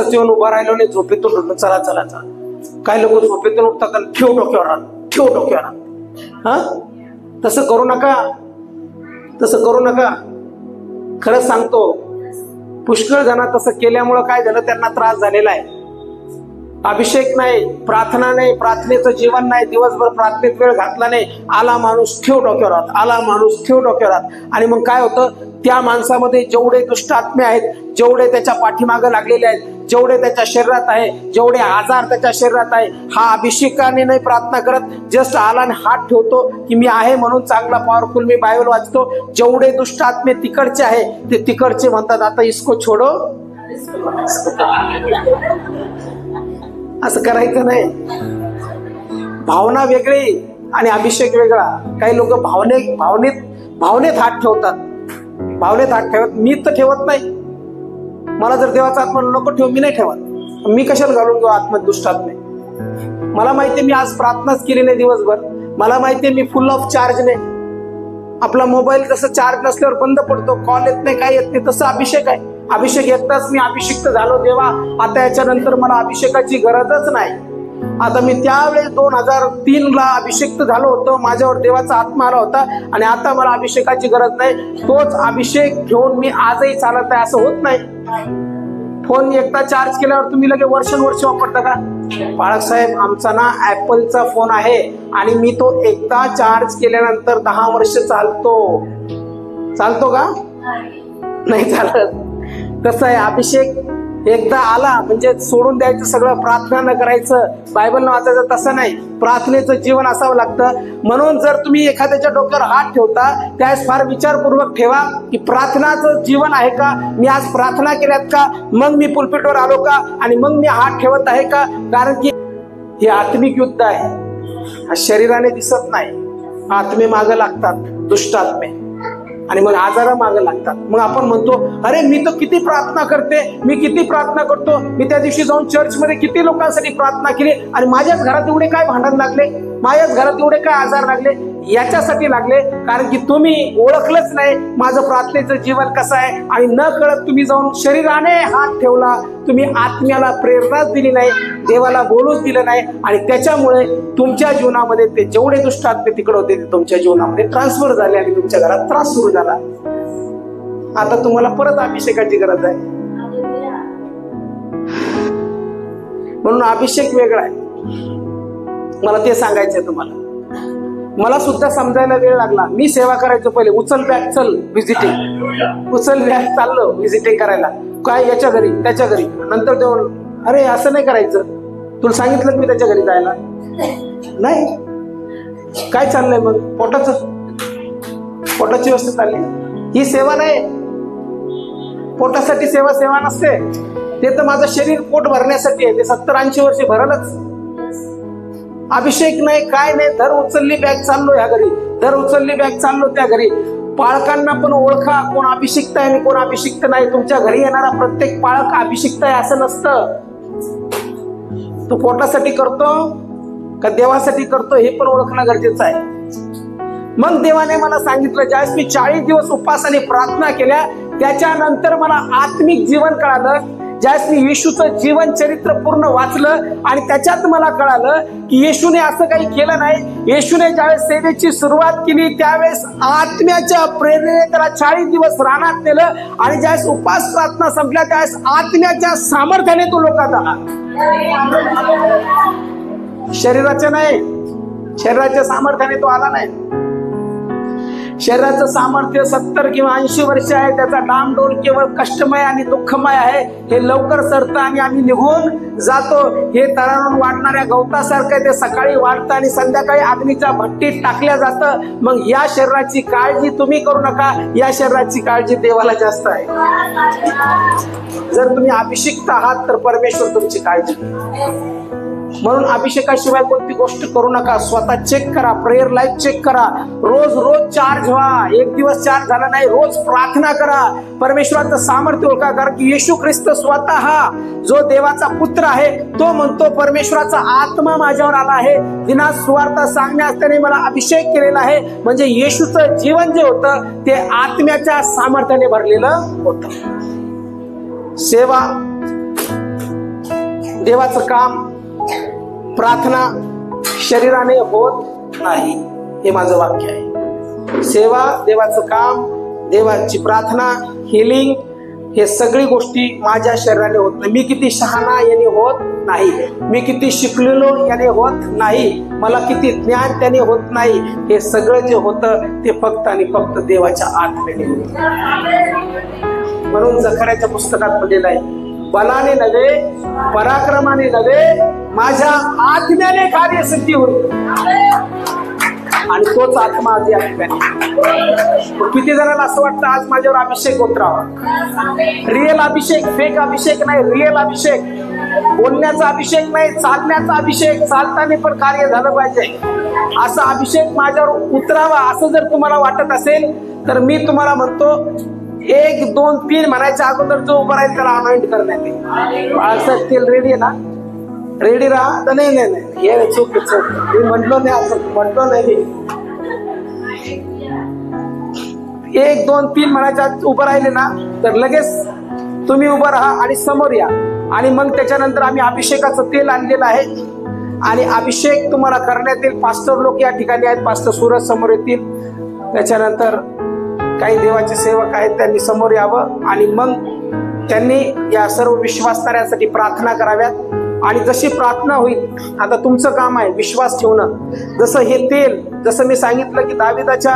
येऊन उभा राहिलो नाही, झोपेतून उठलो, चला चला चला. काही लोक झोपेतून उठतात आणि ठेव डोक्यावर आण, ठेव डोक्यावर आण. हा, तसं करू नका, तसं करू नका. खरंच सांगतो, पुष्कळ जण तसं केल्यामुळं काय झालं, त्यांना त्रास झालेला आहे. अभिषेक नाही, प्रार्थना नाही, प्रार्थनेचं जीवन नाही, दिवसभर प्रार्थनेत वेळ घातला नाही, आला माणूस ठेव डोक्यावर आत, आला माणूस ठेव डोक्यावर आत. आणि मग काय होतं, त्या माणसामध्ये जेवढे दुष्ट आत्मे आहेत, जेवढे त्याच्या पाठीमागे लागलेले आहेत, जेवढे त्याच्या शरीरात आहे, जेवढे आजार त्याच्या शरीरात आहे, हा अभिषेकाने नाही प्रार्थना करत, जस्ट आला आणि हात ठेवतो की मी आहे म्हणून चांगला पॉवरफुल मी बायबल वाचतो. जेवढे दुष्ट आत्मे तिकडचे आहे, ते तिकडचे म्हणतात आता इसको छोडो. असं करायचं नाही. भावना वेगळी आणि अभिषेक वेगळा. काही लोक भावनेत हात ठेवतात, भावनेत हात ठेवत. मी तर ठेवत नाही. मला जर देवाचा आत्मा नको ठेव, मी नाही ठेवत. मी कशाला घालून घेऊ आत्मा दुष्ट आत्मे. मला माहितीये मी आज प्रार्थनाच केली नाही दिवसभर. मला माहितीये मी फुल ऑफ चार्ज नाही. आपला मोबाईल जसं चार्ज नसल्यावर बंद पडतो, कॉल येत नाही, काय येत नाही, तसं अभिषेक आहे. अभिषेक येताच मी अभिषिक्त झालो देवा, आता याच्यानंतर मला अभिषेकाची गरजच नाही. आता मी त्यावेळेस 2003 अभिषेक्त झालो होतो, माझ्यावर देवाचा आत्मा आला होता आणि आता मला अभिषेकाची गरज नाही. तोच अभिषेक घेऊन मी आजही चालत आहे, असं होत नाही. फोन एकदा चार्ज केल्यावर तुम्ही लगे वर्ष वापरता का? बाळक साहेब, आमचा ना ऍपलचा फोन आहे आणि मी तो एकदा चार्ज केल्यानंतर 10 वर्ष चालतो का? नाही चालत. कसं आहे, अभिषेक एकदा आला म्हणजे सोडून द्यायचं सगळं, प्रार्थना न करायचं, बायबल न वाचायचं, तसं नाही. प्रार्थनेचं जीवन असावं लागतं. म्हणून जर तुम्ही एखाद्याच्या डोक्यावर हात ठेवता, त्यावेळेस फार विचारपूर्वक ठेवा की प्रार्थनाचं जीवन आहे का, मी आज प्रार्थना केल्यात का, मग मी पुलपिटवर आलो का, आणि मग मी हात ठेवत आहे का. कारण की हे आत्मिक युद्ध आहे. हा शरीराने दिसत नाही. आत्मे मागे लागतात, दुष्ट आत्मे, आणि मग आजारा मागे लागतात. मग आपण म्हणतो, अरे मी तर किती प्रार्थना करते, मी किती प्रार्थना करतो, मी त्या दिवशी जाऊन चर्चमध्ये किती लोकांसाठी प्रार्थना केली, आणि माझ्याच घरात एवढे काय भांडण लागले, माझ्याच घरात एवढे काय आजार लागले. याच्यासाठी लागले कारण की तुम्ही ओळखलंच नाही माझं प्रार्थनेचं जीवन कसं आहे, आणि न कळत तुम्ही जाऊन शरीराने हात ठेवला, तुम्ही आत्म्याला प्रेरणाच दिली नाही, देवाला बोलूच दिलं नाही, आणि त्याच्यामुळे तुमच्या जीवनामध्ये ते जेवढे दुष्ट आत्मे तिकडे होते ते तुमच्या जीवनामध्ये ट्रान्सफर झाले आणि तुमच्या घरात त्रास सुरू झाला. आता तुम्हाला परत अभिषेकाची गरज आहे. म्हणून अभिषेक वेगळा आहे. मला ते सांगायचंय तुम्हाला. मला सुद्धा समजायला वेळ लागला. मी सेवा करायचो पहिले, उचल बॅग चल व्हिजिटिंग, उचल बॅग चाललो व्हिजिटिंग करायला, काय याच्या घरी त्याच्या घरी. नंतर देऊन, अरे असं नाही करायचं, तुला सांगितलं मी त्याच्या घरी जायला नाही. काय चाललंय मग? पोटाची व्यवस्था चालली. ही सेवा नाही. पोटासाठी सेवा नसते. ते तर माझं शरीर पोट भरण्यासाठी आहे. ते 70-80 वर्षे भरलच. अभिषेक नाही, काय नाही. धर उचलली बॅग चाललो ह्या घरी, धर उचलली बॅग चाललो त्या घरी. पाळकांना पण ओळखा कोण अभिषिक्त आहे आणि कोण अभिषिक्त नाही. तुमच्या घरी येणारा प्रत्येक पाळक अभिषिक्त आहे असं नसतं. तो पोटासाठी करतो का देवासाठी करतो हे पण ओळखणं गरजेचं आहे. मग देवाने मला सांगितलं, ज्यावेळेस मी 40 दिवस उपासाने प्रार्थना केल्या, त्याच्यानंतर मला आत्मिक जीवन कळालं. ज्यावेळेस मी येशूचं जीवन चरित्र पूर्ण वाचलं आणि त्याच्यात मला कळालं की येशूने असं काही केलं नाही. येशूने ज्यावेळेस सेवेची सुरुवात केली त्यावेळेस आत्म्याच्या प्रेरणेने त्याला 40 दिवस रानात नेलं, आणि ज्यावेळेस उपास प्रार्थना संपल्या त्यावेळेस आत्म्याच्या सामर्थ्याने तो लोकात आला. शरीराच्या नाही, शरीराच्या सामर्थ्याने तो आला नाही. शरीराचं सामर्थ्य 70 किंवा 80 वर्ष आहे. त्याचा डामडोल केवळ कष्टमय आणि दुःखमय आहे. हे लवकर सरतं आणि आम्ही निघून जातो. हे तरारून वाढणाऱ्या गवतासारखं ते सकाळी वाढतं आणि संध्याकाळी अग्नीच्या भट्टीत टाकल्या जातं. मग या शरीराची काळजी तुम्ही करू नका, या शरीराची काळजी देवाला जास्त आहे. जर तुम्ही अभिषिक्त आहात तर परमेश्वर तुमची काळजी घेईल. म्हणून अभिषेकाशिवाय कोणती गोष्ट करू नका. स्वतः चेक करा, प्रेयर लाईफ चेक करा, रोज चार्ज व्हा. एक दिवस चार्ज झाला नाही, रोज प्रार्थना करा, परमेश्वराचं सामर्थ्य ओळखा. कारण की येशू ख्रिस्त स्वतः जो देवाचा पुत्र आहे तो म्हणतो, परमेश्वराचा आत्मा माझ्यावर आला आहे, विना सुवार्थ सांगण्यास त्याने मला अभिषेक केलेला आहे. म्हणजे येशूचं जीवन जे होतं ते आत्म्याच्या सामर्थ्याने भरलेलं होतं. सेवा देवाचं काम प्रार्थना शरीराने होत नाही, हे माझं वाक्य आहे. सेवा, देवाचं काम, देवाची प्रार्थना, हिलिंग, हे सगळी गोष्टी माझ्या शरीराने होत नाही. मी किती शहाणा याने होत नाही, मी किती शिकलेलो याने होत नाही, मला किती ज्ञान त्याने होत नाही. हे सगळं जे होतं ते फक्त आणि फक्त देवाच्या आत्म्याने होतं. म्हणून जकर्याच्या पुस्तकात म्हटलेलं आहे, बलाने नव्हे पराक्रमाने नव्हे माझ्या आत्म्याने कार्यसिद्धी होईल. आणि तोच आत्मा आज या ठिकाणी. किती जणांना असं वाटतं आज माझ्यावर अभिषेक उतरावा. रिअल अभिषेक, फेक अभिषेक नाही, रिअल अभिषेक. बोलण्याचा अभिषेक नाही, चालण्याचा अभिषेक. चालताना पण कार्य झालं पाहिजे, असा अभिषेक माझ्यावर उतरावा. असं जर तुम्हाला वाटत असेल तर मी तुम्हाला म्हणतो, 1, 2, 3 म्हणायच्या अगोदर जो उभा राहील त्याला अनॉइंट करण्यात येईल. बाळासाहेब तेल रेडी आहे ना? रेडी राहा. तर नाही नाही नाही, हे चूक मी म्हटलो नाही, असं म्हटलो नाही. 1, 2, 3 म्हणायच्या उभं राहिले ना तर लगेच तुम्ही उभं राहा आणि समोर या. आणि मग त्याच्यानंतर आम्ही अभिषेकाचं तेल आणलेलं आहे आणि अभिषेक तुम्हाला करण्यात येईल. पास्टर लोक या ठिकाणी आहेत, पास्टर सूरज समोर येतील. त्याच्यानंतर काही देवाचे सेवक आहेत, त्यांनी समोर यावं आणि मग त्यांनी या सर्व विश्वासणाऱ्यांसाठी प्रार्थना कराव्यात. आणि जशी प्रार्थना होईल, आता तुमचं काम आहे विश्वास ठेवणं. जसं हे तेल, जसं मी सांगितलं की दाविदाच्या